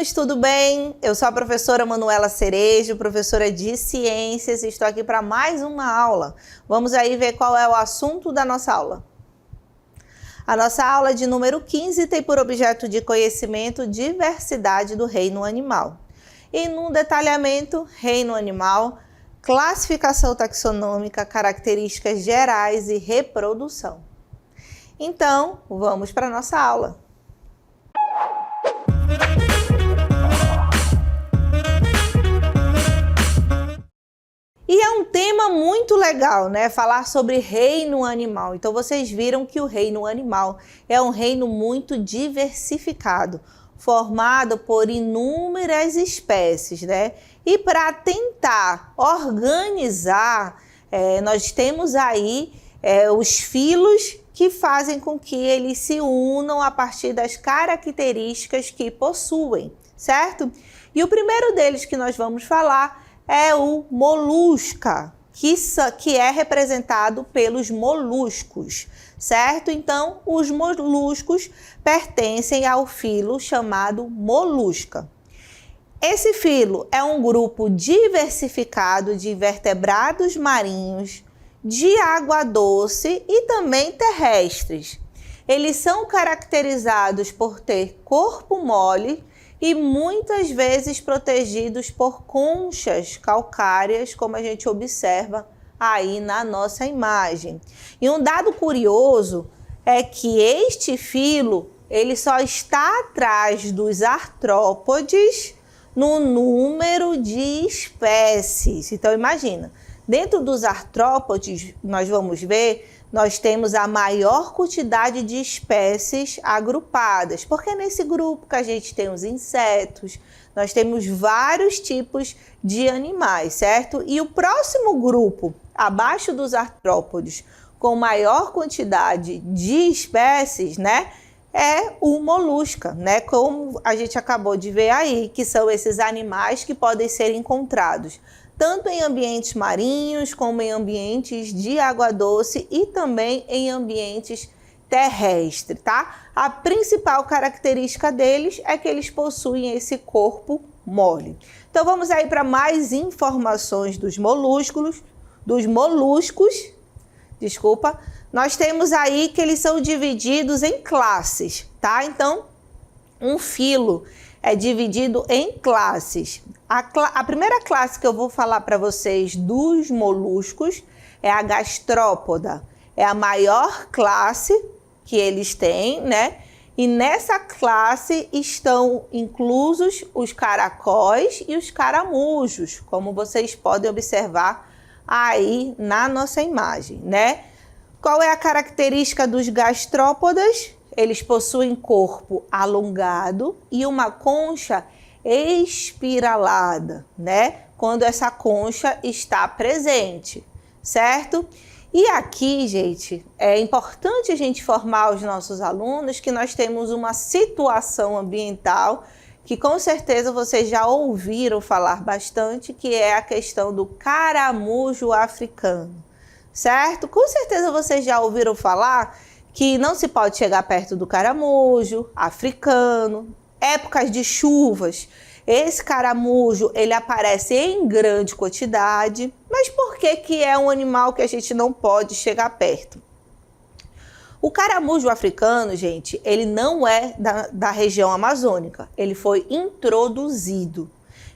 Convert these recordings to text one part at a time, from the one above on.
alunos, tudo bem? Eu sou a professora Manuela Cerejo, professora de Ciências, e estou aqui para mais uma aula. Vamos aí ver qual é o assunto da nossa aula. A nossa aula de número 15 tem por objeto de conhecimento diversidade do reino animal. E no detalhamento, reino animal, classificação taxonômica, características gerais e reprodução. Então, vamos para a nossa aula. E é um tema muito legal, né? Falar sobre reino animal. Então, vocês viram que o reino animal é um reino muito diversificado, formado por inúmeras espécies, né? E para tentar organizar, nós temos aí os filos que fazem com que eles se unam a partir das características que possuem, certo? E o primeiro deles que nós vamos falar é o molusca, que é representado pelos moluscos, certo? Então, os moluscos pertencem ao filo chamado molusca. Esse filo é um grupo diversificado de invertebrados marinhos, de água doce e também terrestres. Eles são caracterizados por ter corpo mole e muitas vezes protegidos por conchas calcárias, como a gente observa aí na nossa imagem. E um dado curioso é que este filo ele só está atrás dos artrópodes no número de espécies. Então imagina, dentro dos artrópodes, nós vamos ver, nós temos a maior quantidade de espécies agrupadas, porque é nesse grupo que a gente tem os insetos, nós temos vários tipos de animais, certo? E o próximo grupo, abaixo dos artrópodes, com maior quantidade de espécies, né, é o molusca, né? Como a gente acabou de ver aí, que são esses animais que podem ser encontrados tanto em ambientes marinhos, como em ambientes de água doce e também em ambientes terrestres, tá? A principal característica deles é que eles possuem esse corpo mole. Então vamos aí para mais informações dos moluscos, desculpa. Nós temos aí que eles são divididos em classes, tá? Então, um filo é dividido em classes. A primeira classe que eu vou falar para vocês dos moluscos é a gastrópoda. É a maior classe que eles têm, né? E nessa classe estão inclusos os caracóis e os caramujos, como vocês podem observar aí na nossa imagem, né? Qual é a característica dos gastrópodas? Eles possuem corpo alongado e uma concha espiralada, né? Quando essa concha está presente, certo? E aqui, gente, é importante a gente informar os nossos alunos que nós temos uma situação ambiental que com certeza vocês já ouviram falar bastante, que é a questão do caramujo africano, certo? Com certeza vocês já ouviram falar que não se pode chegar perto do caramujo africano. Épocas de chuvas, esse caramujo ele aparece em grande quantidade. Mas por que é um animal que a gente não pode chegar perto? O caramujo africano, gente, ele não é da região amazônica. Ele foi introduzido,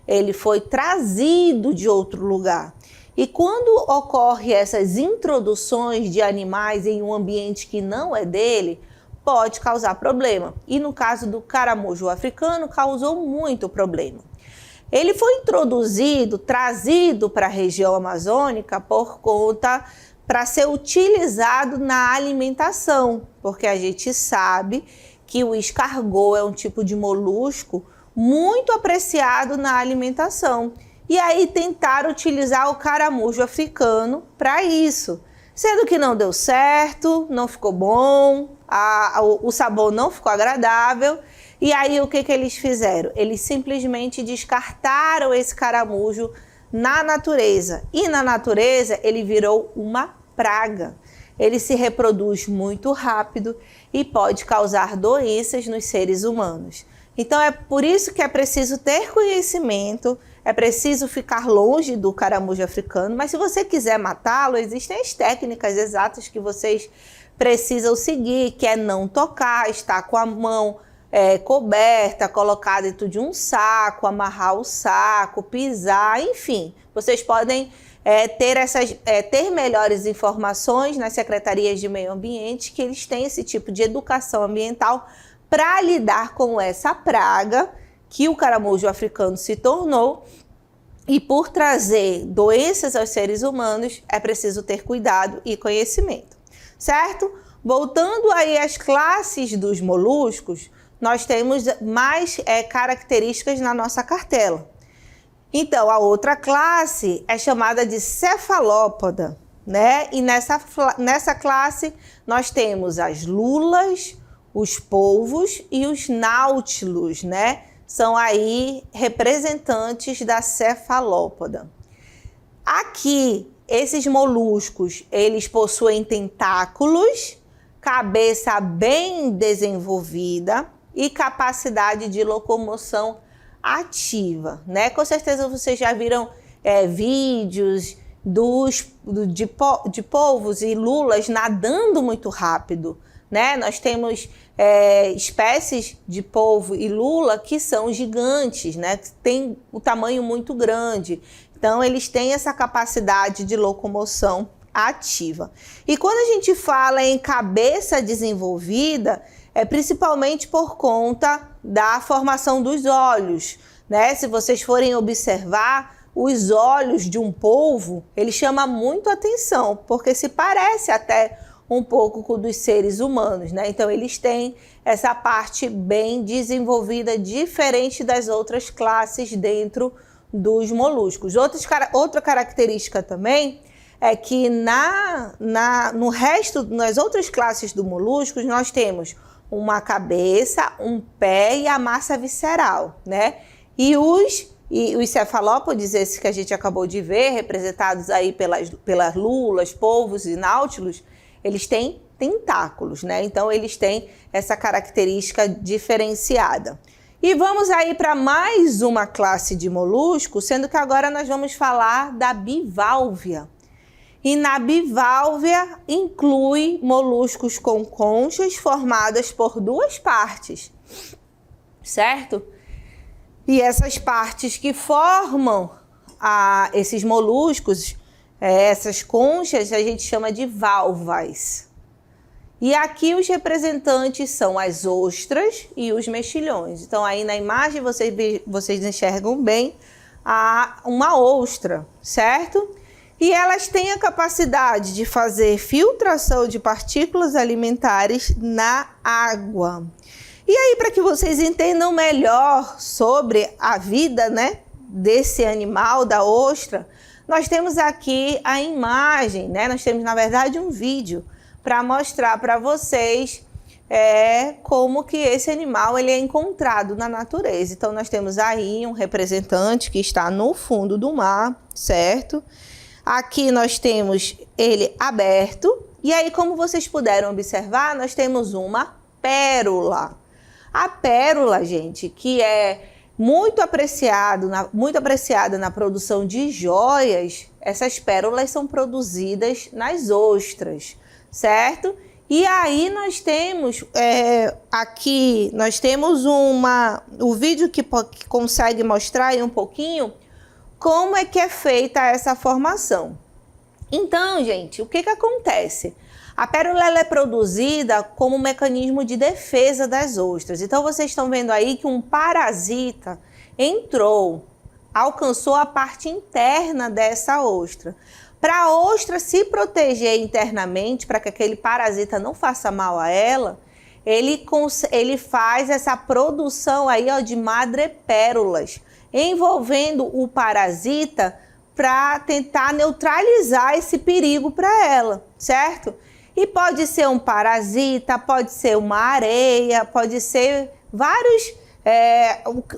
ele foi trazido de outro lugar. E quando ocorre essas introduções de animais em um ambiente que não é dele, pode causar problema. E no caso do caramujo africano, causou muito problema. Ele foi introduzido, trazido para a região amazônica para ser utilizado na alimentação, porque a gente sabe que o escargot é um tipo de molusco muito apreciado na alimentação. E aí tentaram utilizar o caramujo africano para isso, sendo que não deu certo, não ficou bom, o sabor não ficou agradável. E aí o que eles fizeram? Eles simplesmente descartaram esse caramujo na natureza. E na natureza ele virou uma praga. Ele se reproduz muito rápido e pode causar doenças nos seres humanos. Então é por isso que é preciso ter conhecimento, é preciso ficar longe do caramujo africano, mas se você quiser matá-lo, existem as técnicas exatas que vocês precisam seguir, que é não tocar, estar com a mão coberta, colocar dentro de um saco, amarrar o saco, pisar, enfim. Vocês podem ter melhores informações nas secretarias de meio ambiente, que eles têm esse tipo de educação ambiental para lidar com essa praga que o caramujo africano se tornou. E por trazer doenças aos seres humanos, é preciso ter cuidado e conhecimento, certo? Voltando aí às classes dos moluscos, nós temos mais características na nossa cartela. Então, a outra classe é chamada de cefalópoda, né? E nessa classe nós temos as lulas, os polvos e os náutilos, né? São aí representantes da cefalópoda. Aqui, esses moluscos, eles possuem tentáculos, cabeça bem desenvolvida e capacidade de locomoção ativa, né? Com certeza vocês já viram vídeos de polvos e lulas nadando muito rápido, né? Nós temos espécies de polvo e lula que são gigantes, né? Que tem o tamanho muito grande. Então, eles têm essa capacidade de locomoção ativa. E quando a gente fala em cabeça desenvolvida, é principalmente por conta da formação dos olhos, né? Se vocês forem observar, os olhos de um polvo, ele chama muito atenção, porque se parece até um pouco com o dos seres humanos, né? Então, eles têm essa parte bem desenvolvida, diferente das outras classes dentro dos moluscos. Outra característica também é que nas outras classes do moluscos, nós temos uma cabeça, um pé e a massa visceral, né? E os cefalópodes, esses que a gente acabou de ver, representados aí pelas lulas, polvos e náutilos, eles têm tentáculos, né? Então, eles têm essa característica diferenciada. E vamos aí para mais uma classe de molusco, sendo que agora nós vamos falar da biválvea. E na biválvea inclui moluscos com conchas formadas por duas partes, certo? E essas partes que formam esses moluscos, essas conchas, a gente chama de valvas. E aqui os representantes são as ostras e os mexilhões. Então, aí na imagem vocês enxergam bem uma ostra, certo? E elas têm a capacidade de fazer filtração de partículas alimentares na água. E aí, para que vocês entendam melhor sobre a vida, né, desse animal, da ostra, nós temos aqui a imagem, né? Nós temos, na verdade, um vídeo para mostrar para vocês como que esse animal ele é encontrado na natureza. Então, nós temos aí um representante que está no fundo do mar, certo? Aqui nós temos ele aberto. E aí, como vocês puderam observar, nós temos uma pérola. A pérola, gente, que é muito apreciada na produção de joias, essas pérolas são produzidas nas ostras, certo? E aí nós temos aqui, nós temos o vídeo que consegue mostrar aí um pouquinho como é que é feita essa formação. Então, gente, o que acontece? A pérola ela é produzida como um mecanismo de defesa das ostras. Então, vocês estão vendo aí que um parasita alcançou a parte interna dessa ostra. Para a ostra se proteger internamente, para que aquele parasita não faça mal a ela, ele faz essa produção aí, ó, de madrepérolas, envolvendo o parasita para tentar neutralizar esse perigo para ela, certo? E pode ser um parasita, pode ser uma areia, pode ser vários...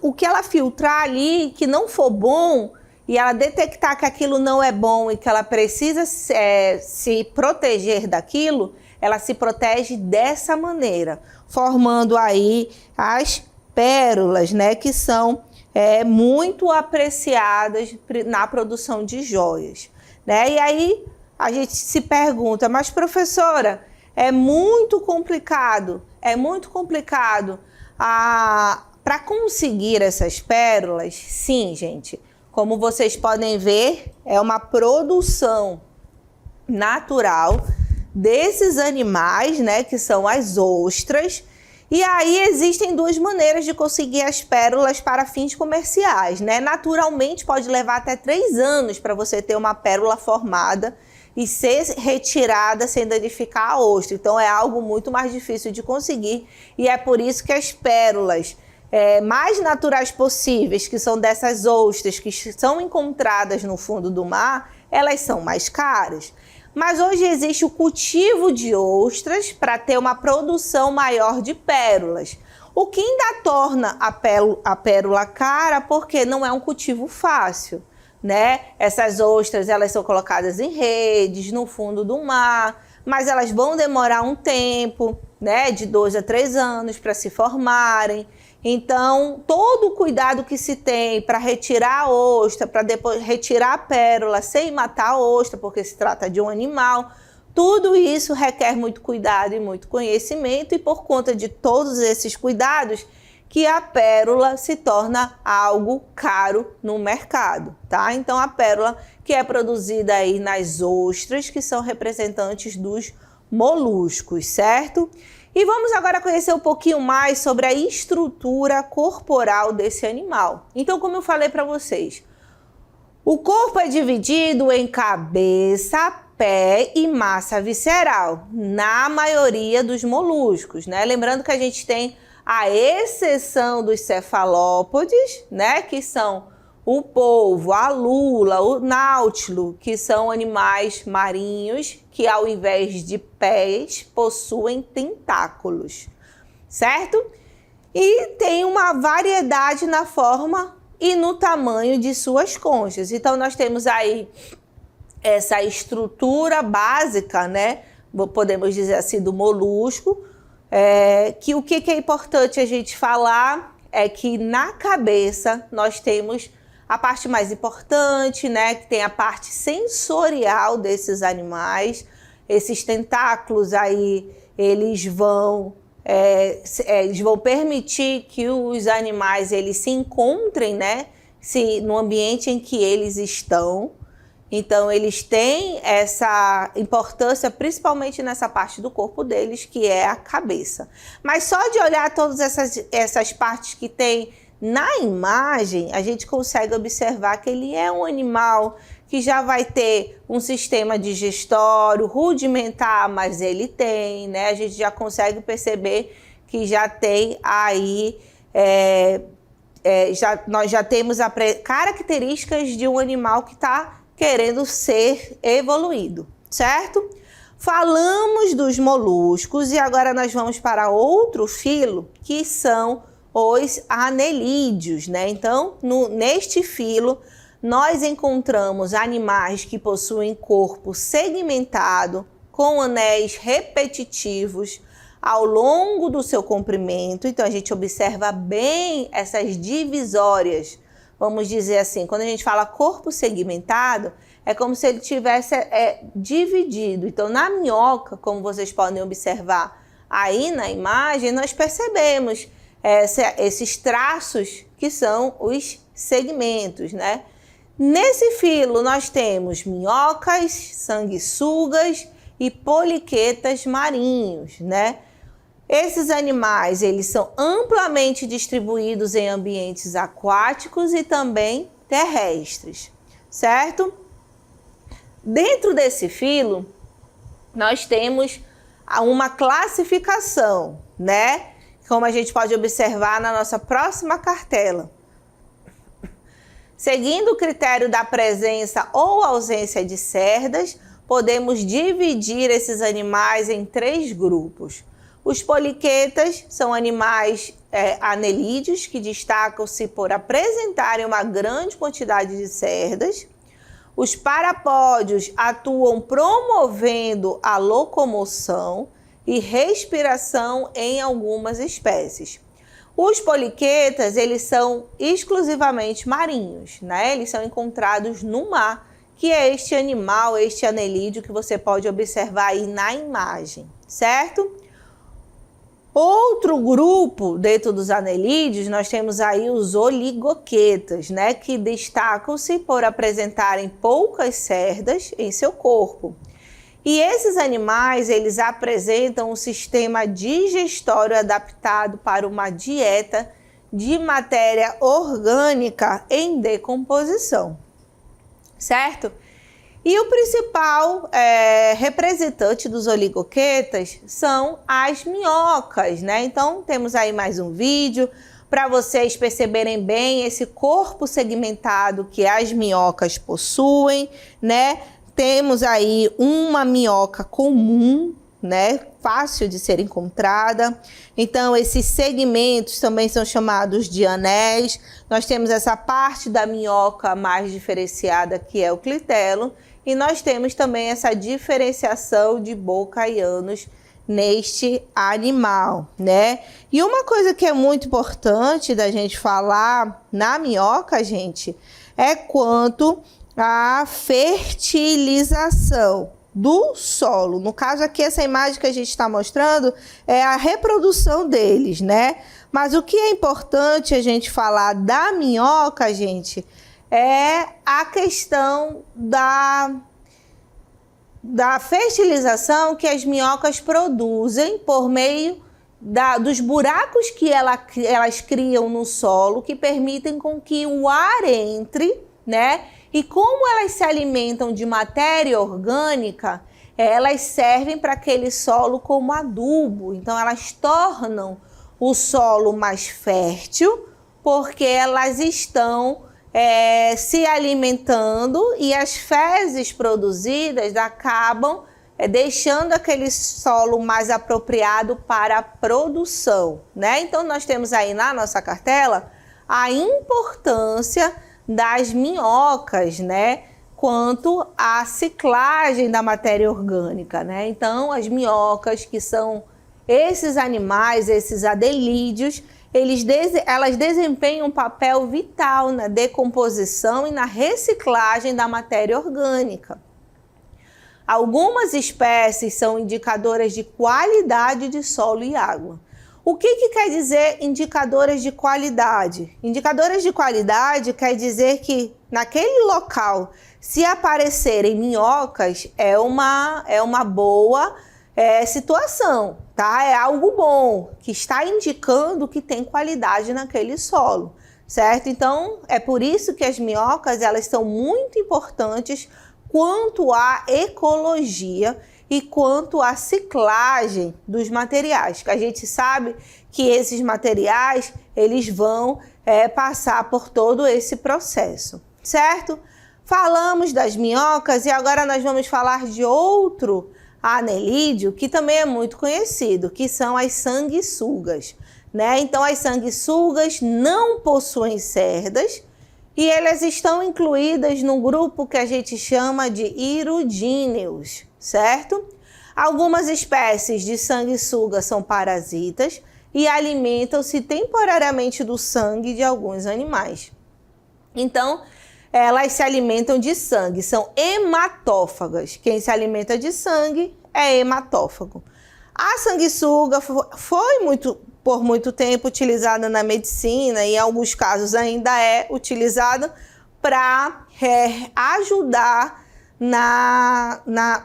o que ela filtrar ali, que não for bom, e ela detectar que aquilo não é bom e que ela precisa se proteger daquilo, ela se protege dessa maneira, formando aí as pérolas, né, que são muito apreciadas na produção de joias, né? E aí a gente se pergunta, mas professora, é muito complicado para conseguir essas pérolas? Sim, gente. Como vocês podem ver, é uma produção natural desses animais, né, que são as ostras. E aí existem duas maneiras de conseguir as pérolas para fins comerciais, né? Naturalmente pode levar até 3 anos para você ter uma pérola formada e ser retirada sem danificar a ostra. Então é algo muito mais difícil de conseguir e é por isso que as pérolas mais naturais possíveis, que são dessas ostras que são encontradas no fundo do mar, elas são mais caras. Mas hoje existe o cultivo de ostras para ter uma produção maior de pérolas, o que ainda torna a pérola cara, porque não é um cultivo fácil, né? Essas ostras, elas são colocadas em redes no fundo do mar, mas elas vão demorar um tempo, né, de 2 a 3 anos para se formarem. Então, todo o cuidado que se tem para retirar a ostra, para depois retirar a pérola sem matar a ostra, porque se trata de um animal, tudo isso requer muito cuidado e muito conhecimento, e por conta de todos esses cuidados, que a pérola se torna algo caro no mercado, tá? Então, a pérola que é produzida aí nas ostras, que são representantes dos moluscos, certo? E vamos agora conhecer um pouquinho mais sobre a estrutura corporal desse animal. Então, como eu falei para vocês, o corpo é dividido em cabeça, pé e massa visceral, na maioria dos moluscos, né? Lembrando que a gente tem a exceção dos cefalópodes, né? Que são o polvo, a lula, o náutilo, que são animais marinhos que, ao invés de pés, possuem tentáculos, certo? E tem uma variedade na forma e no tamanho de suas conchas. Então, nós temos aí essa estrutura básica, né? Podemos dizer assim, do molusco, que o que é importante a gente falar é que na cabeça nós temos a parte mais importante, né, que tem a parte sensorial desses animais. Esses tentáculos aí, eles vão permitir que os animais eles se encontrem, né, no ambiente em que eles estão. Então, eles têm essa importância, principalmente nessa parte do corpo deles, que é a cabeça. Mas só de olhar todas essas partes que tem na imagem, a gente consegue observar que ele é um animal que já vai ter um sistema digestório rudimentar, mas ele tem, né? A gente já consegue perceber que já tem aí, nós já temos características de um animal que está querendo ser evoluído, certo? Falamos dos moluscos e agora nós vamos para outro filo, que são os anelídeos, né? Então, neste filo, nós encontramos animais que possuem corpo segmentado, com anéis repetitivos ao longo do seu comprimento. Então, a gente observa bem essas divisórias. Vamos dizer assim, quando a gente fala corpo segmentado, é como se ele tivesse dividido. Então, na minhoca, como vocês podem observar aí na imagem, nós percebemos esses traços que são os segmentos, né? Nesse filo nós temos minhocas, sanguessugas e poliquetas marinhos, né? Esses animais, eles são amplamente distribuídos em ambientes aquáticos e também terrestres, certo? Dentro desse filo, nós temos uma classificação, né? Como a gente pode observar na nossa próxima cartela. Seguindo o critério da presença ou ausência de cerdas, podemos dividir esses animais em 3 grupos. Os poliquetas são animais anelídeos que destacam-se por apresentarem uma grande quantidade de cerdas. Os parapódios atuam promovendo a locomoção e respiração em algumas espécies. Os poliquetas, eles são exclusivamente marinhos, né? Eles são encontrados no mar, que é este animal, este anelídeo que você pode observar aí na imagem, certo? Outro grupo dentro dos anelídeos, nós temos aí os oligoquetas, né, que destacam-se por apresentarem poucas cerdas em seu corpo. E esses animais, eles apresentam um sistema digestório adaptado para uma dieta de matéria orgânica em decomposição, certo? E o principal representante dos oligoquetas são as minhocas, né? Então, temos aí mais um vídeo para vocês perceberem bem esse corpo segmentado que as minhocas possuem, né? Temos aí uma minhoca comum, né? Fácil de ser encontrada. Então, esses segmentos também são chamados de anéis. Nós temos essa parte da minhoca mais diferenciada, que é o clitelo. E nós temos também essa diferenciação de boca e ânus neste animal, né? E uma coisa que é muito importante da gente falar na minhoca, gente, é quanto à fertilização do solo. No caso aqui, essa imagem que a gente está mostrando é a reprodução deles, né? Mas o que é importante a gente falar da minhoca, gente, é a questão da fertilização que as minhocas produzem por meio dos buracos que elas criam no solo, que permitem com que o ar entre, né? E como elas se alimentam de matéria orgânica, elas servem para aquele solo como adubo. Então, elas tornam o solo mais fértil, porque elas estão se alimentando e as fezes produzidas acabam deixando aquele solo mais apropriado para a produção, né? Então, nós temos aí na nossa cartela a importância das minhocas, né? Quanto à ciclagem da matéria orgânica, né? Então, as minhocas, que são esses animais, esses adelídeos, elas desempenham um papel vital na decomposição e na reciclagem da matéria orgânica. Algumas espécies são indicadoras de qualidade de solo e água. O que quer dizer indicadoras de qualidade? Indicadoras de qualidade quer dizer que naquele local, se aparecerem minhocas, é uma boa situação, tá? É algo bom, que está indicando que tem qualidade naquele solo, certo? Então, é por isso que as minhocas, elas são muito importantes quanto à ecologia e quanto à ciclagem dos materiais, que a gente sabe que esses materiais, eles vão passar por todo esse processo, certo? Falamos das minhocas e agora nós vamos falar de outro anelídeo que também é muito conhecido, que são as sanguessugas, né? Então, as sanguessugas não possuem cerdas e elas estão incluídas no grupo que a gente chama de hirudíneos, certo? Algumas espécies de sanguessuga são parasitas e alimentam-se temporariamente do sangue de alguns animais. Então, elas se alimentam de sangue, são hematófagas. Quem se alimenta de sangue é hematófago. A sanguessuga foi por muito tempo utilizada na medicina e em alguns casos ainda é utilizada para ajudar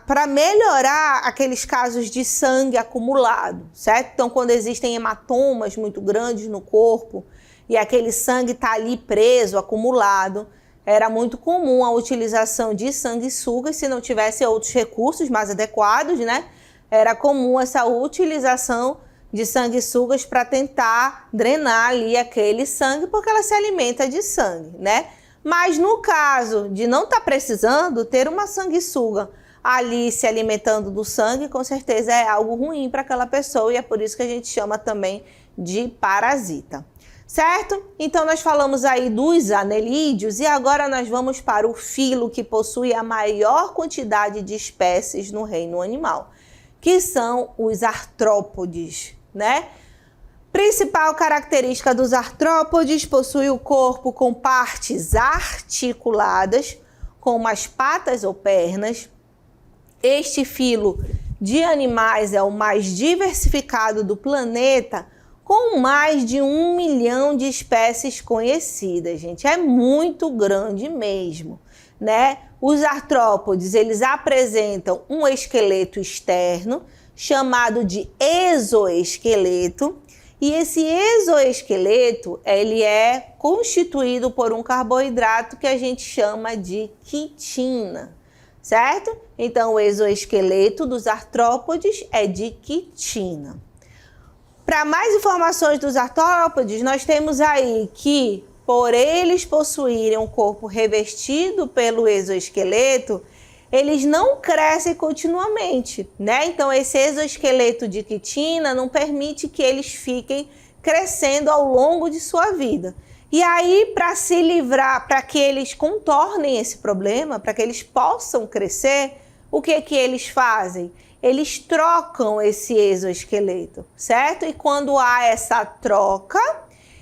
para melhorar aqueles casos de sangue acumulado, certo? Então, quando existem hematomas muito grandes no corpo e aquele sangue está ali preso, acumulado, era muito comum a utilização de sanguessugas, se não tivesse outros recursos mais adequados, né? Era comum essa utilização de sanguessugas para tentar drenar ali aquele sangue, porque ela se alimenta de sangue, né? Mas no caso de não estar precisando, ter uma sanguessuga ali se alimentando do sangue, com certeza é algo ruim para aquela pessoa e é por isso que a gente chama também de parasita. Certo? Então, nós falamos aí dos anelídeos e agora nós vamos para o filo que possui a maior quantidade de espécies no reino animal, que são os artrópodes, né? Principal característica dos artrópodes, possui o corpo com partes articuladas, como as patas ou pernas. Este filo de animais é o mais diversificado do planeta, com mais de 1 milhão de espécies conhecidas, gente. É muito grande mesmo, né? Os artrópodes, eles apresentam um esqueleto externo, chamado de exoesqueleto, e esse exoesqueleto, ele é constituído por um carboidrato que a gente chama de quitina, certo? Então, o exoesqueleto dos artrópodes é de quitina. Para mais informações dos artrópodes, nós temos aí que, por eles possuírem um corpo revestido pelo exoesqueleto, eles não crescem continuamente, né? Então, esse exoesqueleto de quitina não permite que eles fiquem crescendo ao longo de sua vida. E aí, para se livrar, para que eles contornem esse problema, para que eles possam crescer, o que eles fazem? Eles trocam esse exoesqueleto, certo? E quando há essa troca,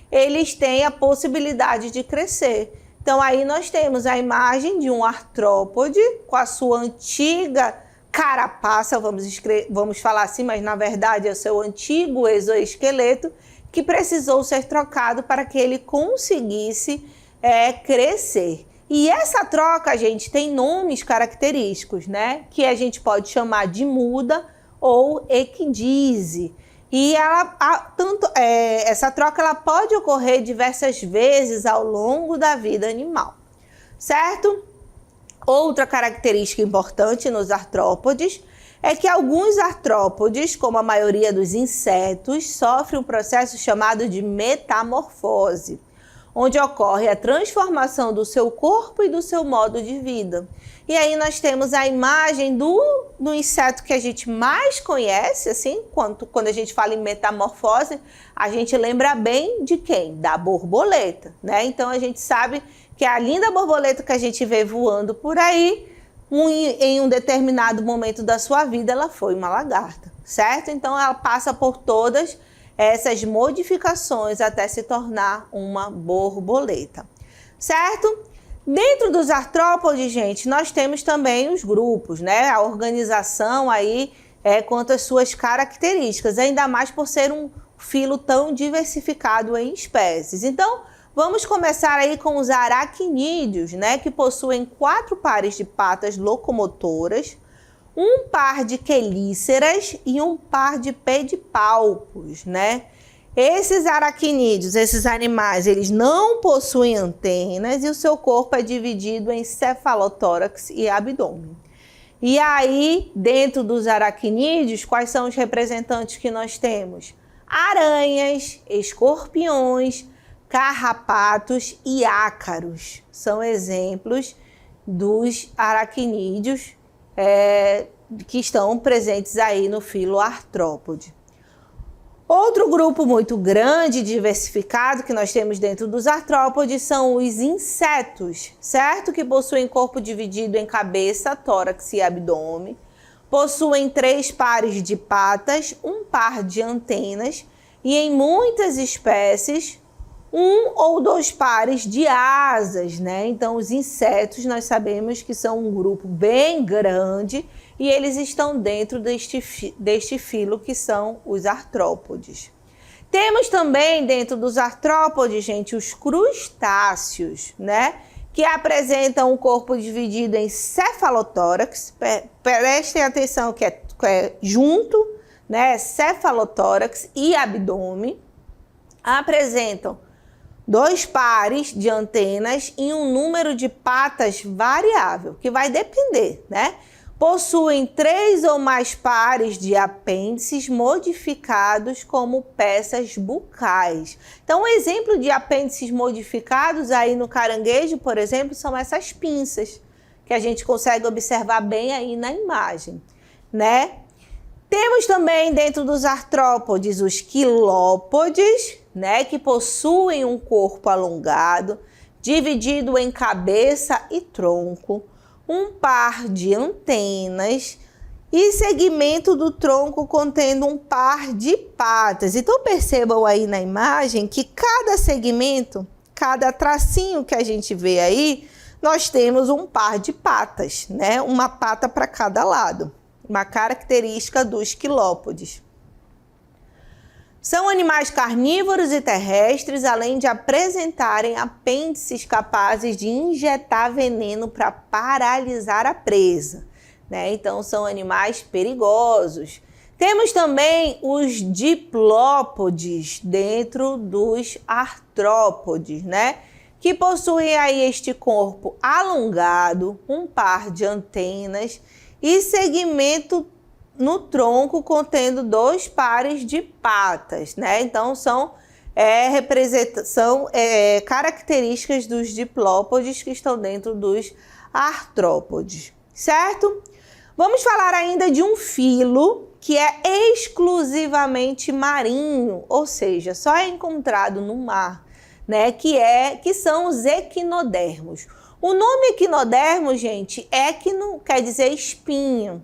eles têm a possibilidade de crescer. Então, aí nós temos a imagem de um artrópode com a sua antiga carapaça, vamos falar assim, mas na verdade é o seu antigo exoesqueleto, que precisou ser trocado para que ele conseguisse crescer. E essa troca, gente, tem nomes característicos, né? Que a gente pode chamar de muda ou equidise. E essa troca ela pode ocorrer diversas vezes ao longo da vida animal, certo? Outra característica importante nos artrópodes é que alguns artrópodes, como a maioria dos insetos, sofrem um processo chamado de metamorfose, onde ocorre a transformação do seu corpo e do seu modo de vida. E aí nós temos a imagem do inseto que a gente mais conhece, assim, quando a gente fala em metamorfose, a gente lembra bem de quem? Da borboleta, né? Então a gente sabe que a linda borboleta que a gente vê voando por aí, em um determinado momento da sua vida, ela foi uma lagarta, certo? Então ela passa por todas essas modificações até se tornar uma borboleta, certo? Dentro dos artrópodes, gente, nós temos também os grupos, né? A organização aí quanto às suas características, ainda mais por ser um filo tão diversificado em espécies. Então, vamos começar aí com os aracnídeos, né? Que possuem 4 pares de patas locomotoras, um par de quelíceras e um par de pedipalpos, né? Esses aracnídeos, esses animais, eles não possuem antenas e o seu corpo é dividido em cefalotórax e abdômen. E aí, dentro dos aracnídeos, quais são os representantes que nós temos? Aranhas, escorpiões, carrapatos e ácaros. São exemplos dos aracnídeos que estão presentes aí no filo artrópode. Outro grupo muito grande e diversificado que nós temos dentro dos artrópodes são os insetos, certo? Que possuem corpo dividido em cabeça, tórax e abdômen. Possuem 3 pares de patas, um par de antenas e, em muitas espécies, 1 ou 2 pares de asas, né? Então, os insetos, nós sabemos que são um grupo bem grande e eles estão dentro deste filo que são os artrópodes. Temos também dentro dos artrópodes, gente, os crustáceos, né? Que apresentam um corpo dividido em cefalotórax, prestem atenção que é junto, né? Cefalotórax e abdômen. Apresentam 2 pares de antenas e um número de patas variável, que vai depender, né? Possuem 3 ou mais pares de apêndices modificados como peças bucais. Então, um exemplo de apêndices modificados aí no caranguejo, por exemplo, são essas pinças, que a gente consegue observar bem aí na imagem, né? Temos também dentro dos artrópodes os quilópodes, né, que possuem um corpo alongado, dividido em cabeça e tronco, um par de antenas e segmento do tronco contendo um par de patas. Então percebam aí na imagem que cada segmento, cada tracinho que a gente vê aí, nós temos um par de patas, né? Uma pata para cada lado, uma característica dos quilópodes. São animais carnívoros e terrestres, além de apresentarem apêndices capazes de injetar veneno para paralisar a presa, né? Então, são animais perigosos. Temos também os diplópodes dentro dos artrópodes, né? Que possuem aí este corpo alongado, um par de antenas e segmento no tronco contendo 2 pares de patas, né? Então, são características dos diplópodes que estão dentro dos artrópodes, certo? Vamos falar ainda de um filo que é exclusivamente marinho, ou seja, só é encontrado no mar, né? Que são os equinodermos. O nome equinodermo, gente, equino quer dizer espinho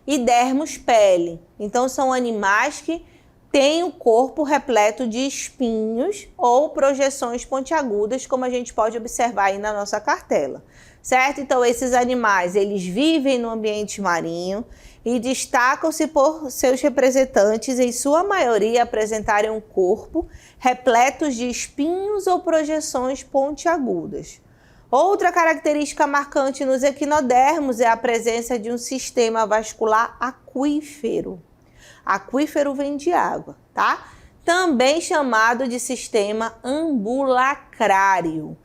e dermos, pele. Então, são animais que têm o corpo repleto de espinhos ou projeções pontiagudas, como a gente pode observar aí na nossa cartela, certo? Então, esses animais, eles vivem no ambiente marinho e destacam-se por seus representantes, em sua maioria, apresentarem um corpo repleto de espinhos ou projeções pontiagudas. Outra característica marcante nos equinodermos é a presença de um sistema vascular aquífero. Aquífero vem de água, tá? Também chamado de sistema ambulacrário.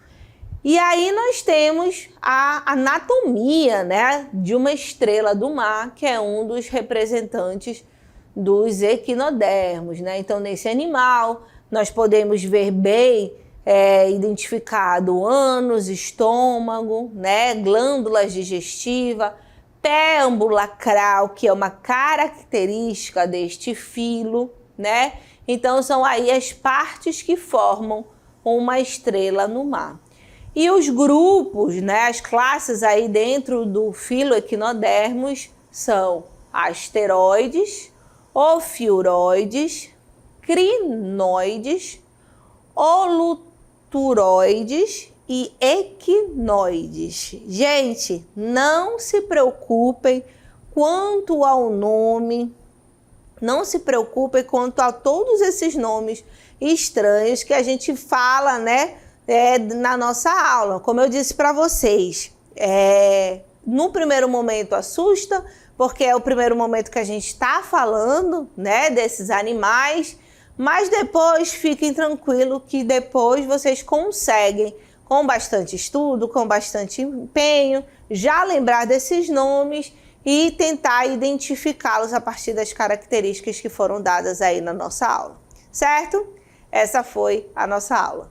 E aí nós temos a anatomia, né, de uma estrela do mar, que é um dos representantes dos equinodermos, né? Então, nesse animal, nós podemos ver bem identificado ânus, estômago, né, glândulas digestivas, pé ambulacral, que é uma característica deste filo, né? Então, são aí as partes que formam uma estrela no mar. E os grupos, né, as classes aí dentro do filo equinodermos são asteroides, ofiuroides, crinoides, holuturoides e equinoides. Gente, não se preocupem quanto ao nome, não se preocupem quanto a todos esses nomes estranhos que a gente fala, né, na nossa aula. Como eu disse para vocês, no primeiro momento assusta, porque é o primeiro momento que a gente está falando, né, desses animais, mas depois fiquem tranquilos que depois vocês conseguem, com bastante estudo, com bastante empenho, já lembrar desses nomes e tentar identificá-los a partir das características que foram dadas aí na nossa aula, certo? Essa foi a nossa aula.